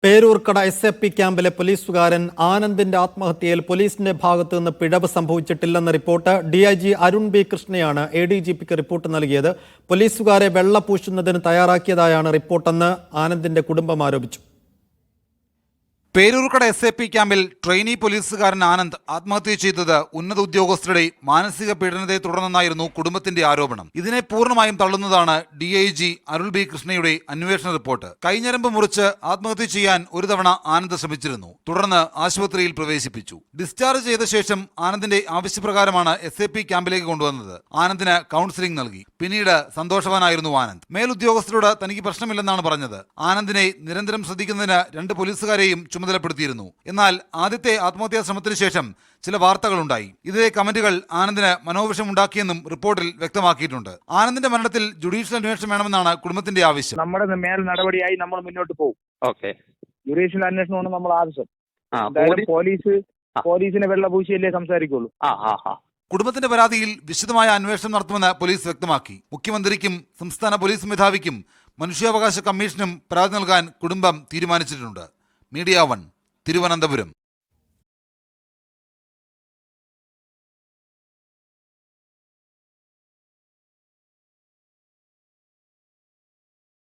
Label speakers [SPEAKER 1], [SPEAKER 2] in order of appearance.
[SPEAKER 1] Peroorkada SAP ക്യാമ്പിലെ പോലീസുകാരൻ ആനന്ദിന്റെ ആത്മഹത്യയിൽ പോലീസിന്റെ ഭാഗത്തു നിന്ന് പിഴവ് സംഭവിച്ചിട്ടില്ലെന്ന റിപ്പോർട്ട് DIG അരുൺ B കൃഷ്ണയാണ് ADGPക്ക് റിപ്പോർട്ട് നൽകിയത്. പോലീസുകാരെ വെള്ളപൂശുന്നതിന് തയ്യാറാക്കിയതായാണ് റിപ്പോർട്ടെന്ന് ആനന്ദിന്റെ കുടുംബം ആരോപിച്ചു.
[SPEAKER 2] പേരൂർക്കട SAP ക്യാമ്പിൽ ട്രെയിനി പോലീസുകാരൻ ആനന്ദ് ആത്മഹത്യ ചെയ്തത് ഉന്നത ഉദ്യോഗസ്ഥരുടെ മാനസിക പീഡനത്തെ തുടർന്നെന്നായിരുന്നു കുടുംബത്തിന്റെ ആരോപണം. ഇതിനെ പൂർണ്ണമായും തള്ളുന്നതാണ് DIG അരുൺ B കൃഷ്ണയുടെ അന്വേഷണ റിപ്പോർട്ട്. കൈഞ്ഞരമ്പ് മുറിച്ച് ആത്മഹത്യ ചെയ്യാൻ ഒരു തവണ ആനന്ദ് ശ്രമിച്ചിരുന്നു. തുടർന്ന് ആശുപത്രിയിൽ പ്രവേശിപ്പിച്ചു. ഡിസ്ചാർജ് ചെയ്ത ശേഷം ആനന്ദിന്റെ ആവശ്യപ്രകാരമാണ് SAP ക്യാമ്പിലേക്ക് കൊണ്ടുവന്നത്. ആനന്ദിന് കൗൺസിലിംഗ് നൽകി. പിന്നീട് സന്തോഷവാനായിരുന്നു ആനന്ദ്. മേലുദ്യോഗസ്ഥരോട് തനിക്ക് പ്രശ്നമില്ലെന്നാണ് പറഞ്ഞത്. ആനന്ദിനെ നിരന്തരം ശ്രദ്ധിക്കുന്നതിന് 2 പോലീസുകാരെയും ചുമതലപ്പെടുത്തിയിരുന്നു. എന്നാൽ ആദ്യത്തെ ആത്മഹത്യാ ശ്രമത്തിന് ശേഷം ചില വാർത്തകളുണ്ടായി. ഇതിലെ കമന്റുകൾ ആനന്ദിന് മനോവിഷമുണ്ടാക്കിയെന്നും റിപ്പോർട്ടിൽ വ്യക്തമാക്കിയിട്ടുണ്ട്. ആനന്ദിന്റെ മരണത്തിൽ ജുഡീഷ്യൽ അന്വേഷണം വേണമെന്നാണ് കുടുംബത്തിന്റെ ആവശ്യം.
[SPEAKER 3] നമ്മുടെ മേൽ നടപടിയായി നമ്മൾ മുന്നോട്ട് പോകും. ജുഡീഷ്യൽ അന്വേഷണമാണ് നമ്മൾ ആവശ്യം. പോലീസിനെ വെള്ളപൂശിയല്ലേ സംസാരിക്കുള്ളൂ.
[SPEAKER 2] കുടുംബത്തിന്റെ പരാതിയിൽ വിശദമായ അന്വേഷണം നടത്തുമെന്ന് പോലീസ് വ്യക്തമാക്കി. മുഖ്യമന്ത്രിക്കും സംസ്ഥാന പോലീസ് മേധാവിക്കും മനുഷ്യാവകാശ കമ്മീഷനും പരാതി നൽകാൻ കുടുംബം തീരുമാനിച്ചിട്ടുണ്ട്. മീഡിയ 1 തിരുവനന്തപുരം.